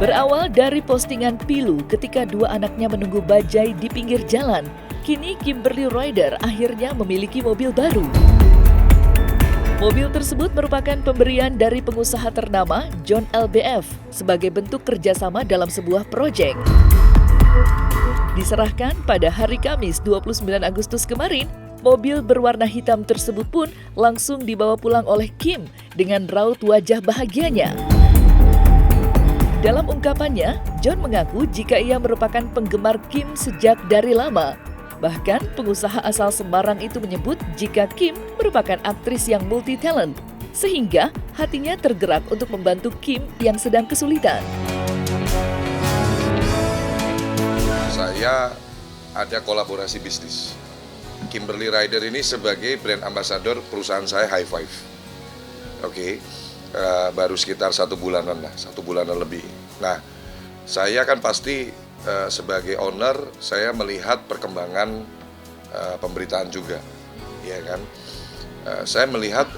Berawal dari postingan pilu ketika dua anaknya menunggu bajai di pinggir jalan, kini Kimberly Ryder akhirnya memiliki mobil baru. Mobil tersebut merupakan pemberian dari pengusaha ternama John LBF sebagai bentuk kerjasama dalam sebuah proyek. Diserahkan pada hari Kamis 29 Agustus kemarin, mobil berwarna hitam tersebut pun langsung dibawa pulang oleh Kim dengan raut wajah bahagianya. Dalam ungkapannya, John mengaku jika ia merupakan penggemar Kim sejak dari lama. Bahkan pengusaha asal Semarang itu menyebut jika Kim merupakan aktris yang multi-talent, sehingga hatinya tergerak untuk membantu Kim yang sedang kesulitan. Saya ada kolaborasi bisnis. Kimberly Ryder ini sebagai brand ambassador perusahaan saya High Five. Oke. Baru sekitar 1 bulanan lebih. Nah, saya kan pasti sebagai owner, saya melihat perkembangan pemberitaan juga, ya kan. Saya melihat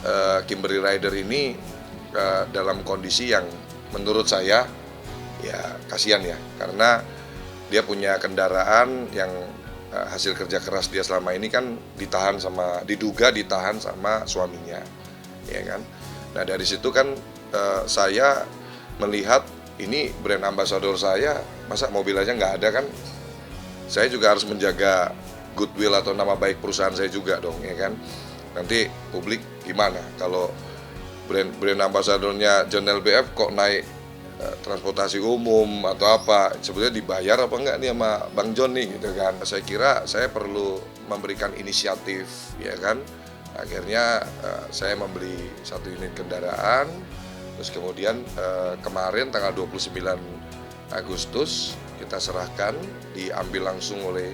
Kimberly Ryder ini dalam kondisi yang menurut saya ya kasihan ya, karena dia punya kendaraan yang hasil kerja keras dia selama ini kan diduga ditahan sama suaminya, ya kan. Nah dari situ kan saya melihat ini brand ambassador saya, masa mobil aja nggak ada kan? Saya juga harus menjaga goodwill atau nama baik perusahaan saya juga dong, ya kan? Nanti publik gimana kalau brand ambassadornya John LBF kok naik transportasi umum atau apa? Sebetulnya dibayar apa enggak nih sama Bang John nih gitu kan? Saya kira saya perlu memberikan inisiatif, ya kan? Akhirnya saya membeli 1 unit kendaraan, terus kemudian kemarin tanggal 29 Agustus kita serahkan, diambil langsung oleh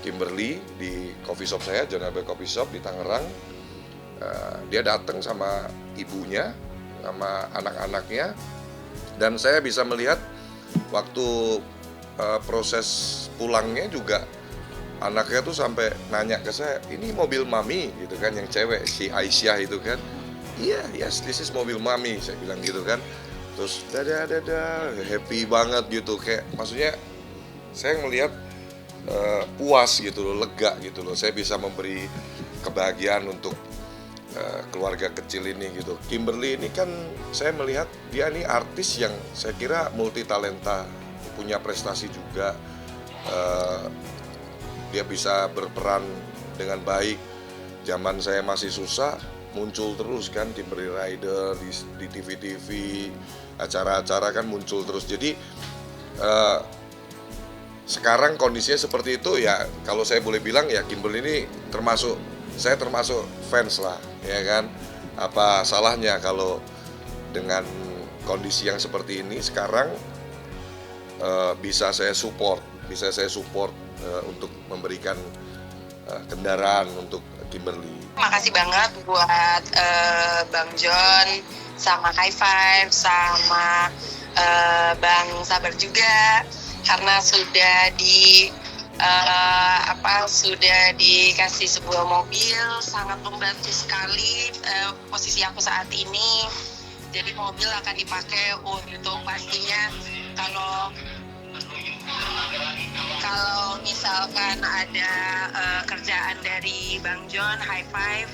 Kimberly di coffee shop saya, John LBF Coffee Shop di Tangerang. Dia datang sama ibunya, sama anak-anaknya, dan saya bisa melihat waktu proses pulangnya juga anaknya tuh sampai nanya ke saya, ini mobil mami gitu kan, yang cewek si Aisyah itu kan. Iya, yes, this is mobil mami, saya bilang gitu kan. Terus dadah, happy banget gitu, kayak maksudnya saya melihat puas gitu loh, lega gitu loh. Saya bisa memberi kebahagiaan untuk keluarga kecil ini gitu. Kimberly ini kan saya melihat dia ini artis yang saya kira multi talenta, punya prestasi juga. Dia bisa berperan dengan baik. Zaman saya masih susah, muncul terus kan Kimberly Ryder di TV-TV, acara-acara kan muncul terus. Jadi sekarang kondisinya seperti itu ya, kalau saya boleh bilang ya Kimberly ini saya termasuk fans lah, ya kan. Apa salahnya kalau dengan kondisi yang seperti ini sekarang bisa saya support untuk memberikan kendaraan untuk Kimberly. Makasih banget buat Bang John, sama High Five, sama Bang Sabar juga, karena sudah dikasih sebuah mobil, sangat membantu sekali posisi aku saat ini. Jadi mobil akan dipakai untuk pastinya kalau misalkan ada kerjaan dari Bang John, High Five,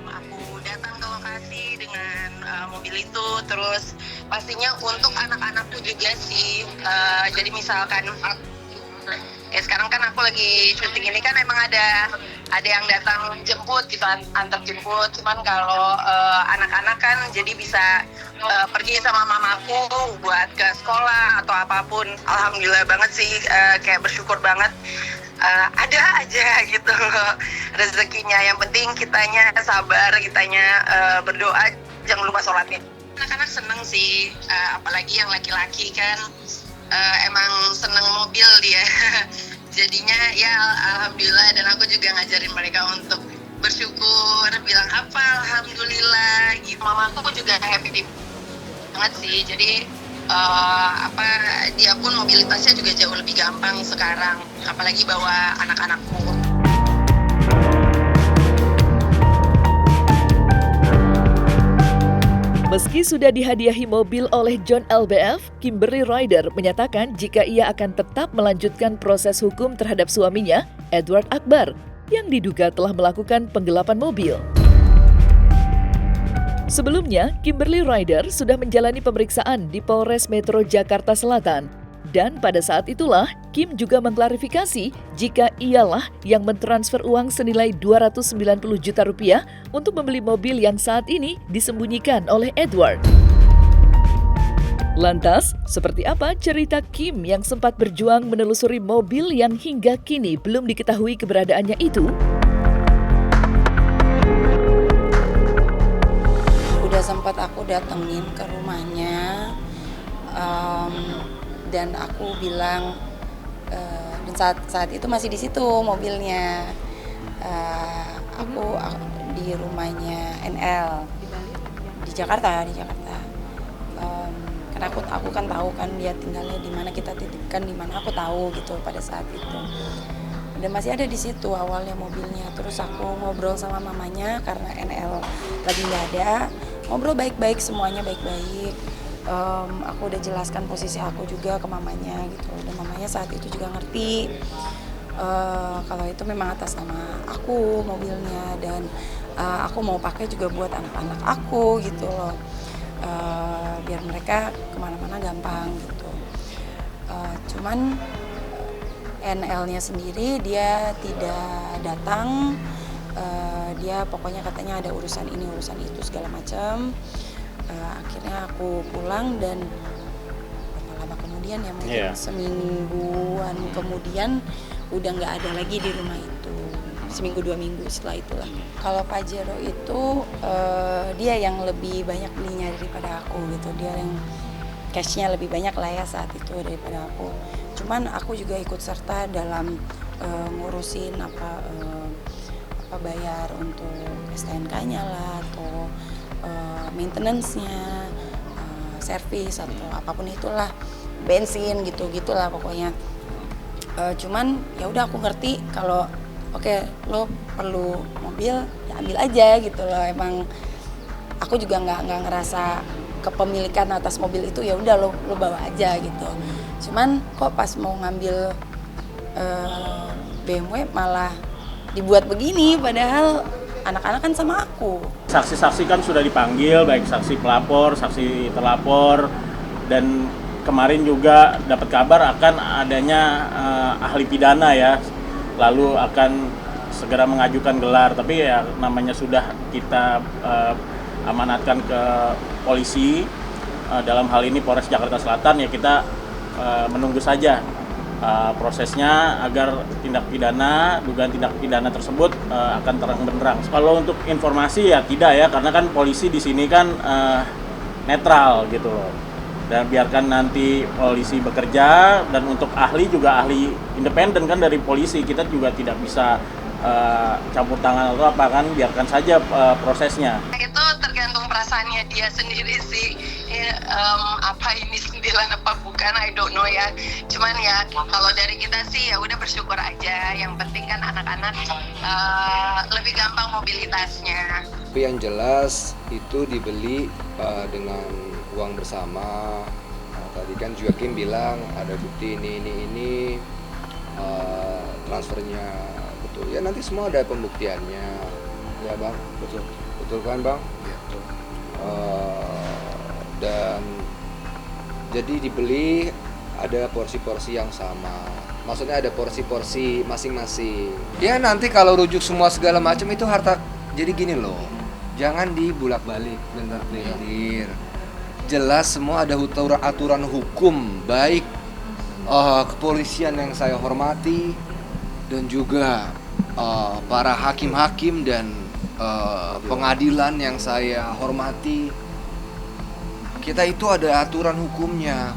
aku datang ke lokasi dengan mobil itu. Terus pastinya untuk anak-anakku juga sih. Jadi misalkan ya sekarang kan aku lagi syuting ini kan emang ada yang datang jemput gitu, antar jemput. Cuman kalau anak-anak kan jadi bisa pergi sama mamaku buat ke sekolah atau apapun. Alhamdulillah banget sih, kayak bersyukur banget. Ada aja gitu rezekinya. Yang penting kitanya sabar, kitanya berdoa, jangan lupa sholatnya. Anak-anak seneng sih, apalagi yang laki-laki kan emang seneng mobil dia. Jadinya ya alhamdulillah, dan aku juga ngajarin mereka untuk bersyukur, bilang apa alhamdulillah gitu. Mamaku juga happy banget sih. Jadi dia pun mobilitasnya juga jauh lebih gampang sekarang, apalagi bawa anak-anakku. Meski Meski sudah dihadiahi mobil oleh John LBF, Kimberly Ryder menyatakan jika ia akan tetap melanjutkan proses hukum terhadap suaminya, Edward Akbar, yang diduga telah melakukan penggelapan mobil. Sebelumnya, Kimberly Ryder sudah menjalani pemeriksaan di Polres Metro Jakarta Selatan. Dan pada saat itulah, Kim juga mengklarifikasi jika ialah yang mentransfer uang senilai 290 juta rupiah untuk membeli mobil yang saat ini disembunyikan oleh Edward. Lantas, seperti apa cerita Kim yang sempat berjuang menelusuri mobil yang hingga kini belum diketahui keberadaannya itu? Udah sempat aku datengin ke rumahnya, dan aku bilang, dan saat itu masih di situ mobilnya, aku di rumahnya NL di Jakarta. Karena aku kan tahu kan dia tinggalnya di mana, kita titipkan di mana, aku tahu gitu pada saat itu. Dan masih ada di situ awalnya mobilnya. Terus aku ngobrol sama mamanya karena NL lagi nggak ada. Ngobrol baik-baik, semuanya baik-baik. Aku udah jelaskan posisi aku juga ke mamanya gitu. Dan mamanya saat itu juga ngerti kalau itu memang atas nama aku mobilnya, dan aku mau pakai juga buat anak-anak aku gitu loh. Biar mereka kemana-mana gampang gitu. Cuman NL-nya sendiri dia tidak datang. Dia pokoknya katanya ada urusan ini urusan itu segala macam. Akhirnya aku pulang, dan berapa lama kemudian ya, mungkin semingguan kemudian udah nggak ada lagi di rumah itu. Seminggu 2 minggu setelah itulah. Kalau Pajero itu dia yang lebih banyak belinya daripada aku gitu. Dia yang cashnya lebih banyak lah ya saat itu daripada aku. Cuman aku juga ikut serta dalam ngurusin apa bayar untuk STNK-nya lah, atau maintenance-nya, servis atau apapun itulah, bensin gitulah pokoknya. Cuman ya udah aku ngerti kalau oke, lo perlu mobil ya ambil aja gitu loh. Emang aku juga nggak ngerasa kepemilikan atas mobil itu, ya udah lo bawa aja gitu. Cuman kok pas mau ngambil BMW malah dibuat begini, padahal anak-anak kan sama aku. Saksi-saksi kan sudah dipanggil, baik saksi pelapor, saksi terlapor, dan kemarin juga dapat kabar akan adanya ahli pidana ya, lalu akan segera mengajukan gelar. Tapi ya namanya sudah kita amanatkan ke polisi, dalam hal ini Polres Jakarta Selatan, ya kita menunggu saja prosesnya agar dugaan tindak pidana tersebut akan terang benderang. Kalau untuk informasi ya tidak ya, karena kan polisi di sini kan netral gitu loh. Dan biarkan nanti polisi bekerja, dan untuk ahli juga ahli independen kan dari polisi, kita juga tidak bisa campur tangan atau apa kan, biarkan saja prosesnya. Itu tergantung perasaannya dia sendiri sih. Apa ini 9 apa bukan, I don't know ya. Cuman ya kalau dari kita sih ya udah bersyukur aja. Yang penting kan anak-anak lebih gampang mobilitasnya. Tapi yang jelas itu dibeli dengan uang bersama. Tadi kan juga Kim bilang ada bukti ini transfernya betul. Ya nanti semua ada pembuktiannya. Ya Bang, betul kan Bang? Iya. Dan jadi dibeli ada porsi-porsi yang sama. Maksudnya ada porsi-porsi masing-masing. Ya nanti kalau rujuk semua segala macam itu harta. Jadi gini loh, jangan dibulak-balik, bentar-bentar. Jelas semua ada aturan hukum, baik kepolisian yang saya hormati, dan juga para hakim-hakim dan pengadilan yang saya hormati. Kita itu ada aturan hukumnya.